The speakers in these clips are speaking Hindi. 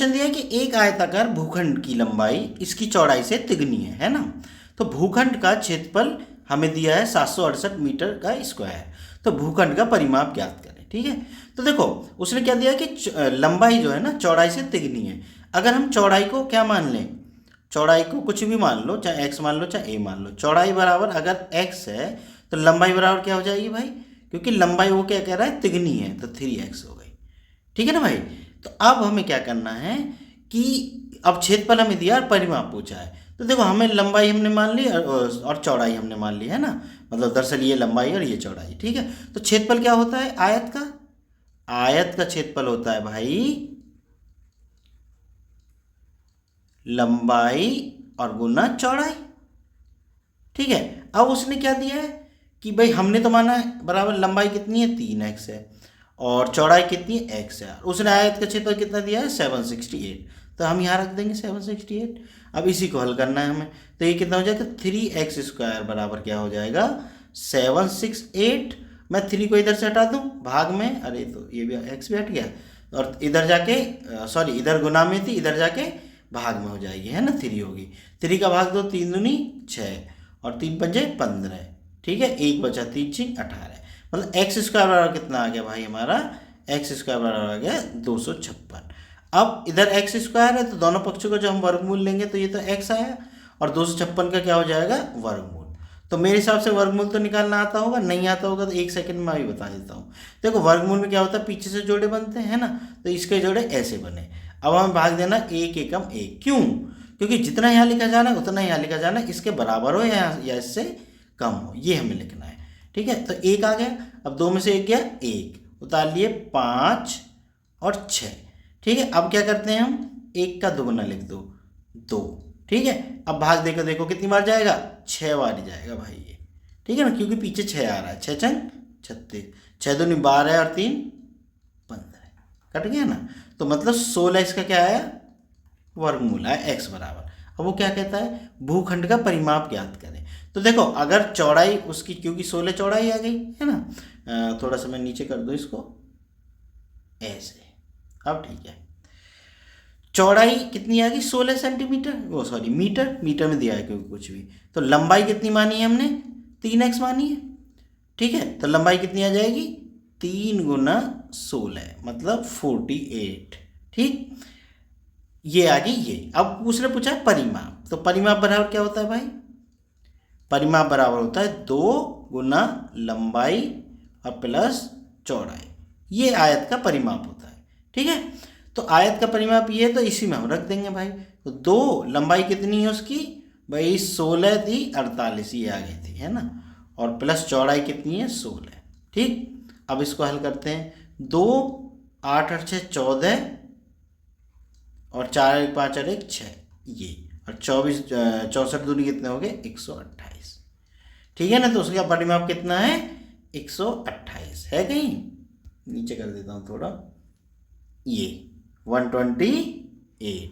क्वेश्चन दिया है कि एक आयताकार भूखंड की लंबाई इसकी चौड़ाई से तिगुनी है ना। तो भूखंड का क्षेत्रफल हमें दिया है 768 मीटर का स्क्वायर। तो भूखंड का परिमाप ज्ञात करें। ठीक है, तो देखो उसने क्या दिया कि लंबाई जो है ना चौड़ाई से तिगुनी है। अगर हम चौड़ाई को क्या मान लें, चौड़ाई को कुछ भी मान लो, चाहे x मान लो चाहे a मान लो, चौड़ाई बराबर अगर x है तो लंबाई बराबर क्या हो जाएगी भाई, क्योंकि लंबाई वो क्या कह रहा है तिगुनी है, तो 3x हो गई। ठीक है ना भाई। तो अब हमें क्या करना है कि अब क्षेत्रफल हमें दिया और परिमाप पूछा है, तो देखो हमें लंबाई हमने मान ली और चौड़ाई हमने मान ली है ना, मतलब दरअसल ये लंबाई और ये चौड़ाई। ठीक है, तो क्षेत्रफल क्या होता है आयत का, आयत का क्षेत्रफल होता है भाई लंबाई और गुना चौड़ाई। ठीक है, अब उसने क्या दिया है कि भाई हमने तो माना है बराबर लंबाई कितनी है 3x है और चौड़ाई कितनी है x है। उसने आयत का क्षेत्रफल कितना दिया है 768, तो हम यहाँ रख देंगे 768। अब इसी को हल करना है हमें, तो ये कितना हो जाएगा 3x² बराबर क्या हो जाएगा 768। मैं 3 को इधर से हटा दूँ भाग में, अरे तो ये भी x भी हट गया, और इधर जाके सॉरी इधर गुना में थी, इधर जाके भाग में हो जाएगी है ना, 3 होगी। 3 का भाग दो 3 दूनी 6 और 3 पंजे 15। ठीक है, 1 बचा 3 6 18, मतलब x² बराबर कितना आ गया भाई हमारा, x² बराबर आ गया 256। अब इधर x² है तो दोनों पक्षों को जब हम वर्गमूल लेंगे तो ये तो x आया और 256 का क्या हो जाएगा वर्गमूल। तो मेरे हिसाब से वर्गमूल तो निकालना आता होगा, नहीं आता होगा तो 1 सेकंड में अभी बता देता हूँ। देखो वर्गमूल में क्या होता है पीछे से जोड़े बनते हैं ना, तो इसके जोड़े ऐसे बने। अब हमें भाग देना 1 एकम 1, क्यों, क्योंकि जितना यहाँ लिखा जाना है उतना यहाँ लिखा जाना है, इसके बराबर हो या इससे कम हो, ये हमें लिखना है। ठीक है, तो 1 आ गया, अब 2 में से 1 गया 1, उतार लिए 5 और 6। ठीक है, अब क्या करते हैं हम 1 का दुगुना लिख दो 2। ठीक है, अब भाग देकर देखो कितनी बार जाएगा 6 बार ही जाएगा भाई ये। ठीक है ना, क्योंकि पीछे 6 आ रहा है, 6 छंग 36, 6 दूनी 12 और 3 15, कट गया ना। तो मतलब 16 इसका क्या आया वर्गमूल आया x बराबर। अब वो क्या कहता है भूखंड का परिमाप ज्ञात करें। तो देखो अगर चौड़ाई उसकी, क्योंकि 16 चौड़ाई आ गई है ना, थोड़ा सा मैं नीचे कर दूं इसको ऐसे, अब ठीक है। चौड़ाई कितनी आ गई 16 सेंटीमीटर, वो सॉरी मीटर, मीटर में दिया है क्योंकि कुछ भी। तो लंबाई कितनी मानी है हमने 3x मानी है। ठीक है, तो लंबाई कितनी आ जाएगी 3 गुना 16 मतलब 48। ठीक, ये आ गई ये। अब उसने पूछा परिमाप, तो परिमाप बराबर क्या होता है भाई, परिमाप बराबर होता है 2 गुना लंबाई और प्लस चौड़ाई, ये आयत का परिमाप होता है। ठीक है, तो आयत का परिमाप ये है, तो इसी में हम रख देंगे भाई। तो 2 लंबाई कितनी है उसकी भाई 16 थी 48 ये आ गई थी है ना, और प्लस चौड़ाई कितनी है 16। ठीक, अब इसको हल करते हैं, 2 8 और 6 14 और 4 1 5 और 1 6 ये, और 24 64 दूनी कितने हो गए 128। ठीक है ना, तो उसका परिमाप कितना है 128 है, कहीं नीचे कर देता हूँ थोड़ा, ये 128।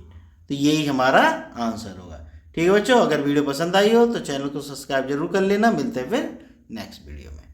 तो यही हमारा आंसर होगा। ठीक है बच्चों, अगर वीडियो पसंद आई हो तो चैनल को सब्सक्राइब जरूर कर लेना। मिलते हैं फिर नेक्स्ट वीडियो में।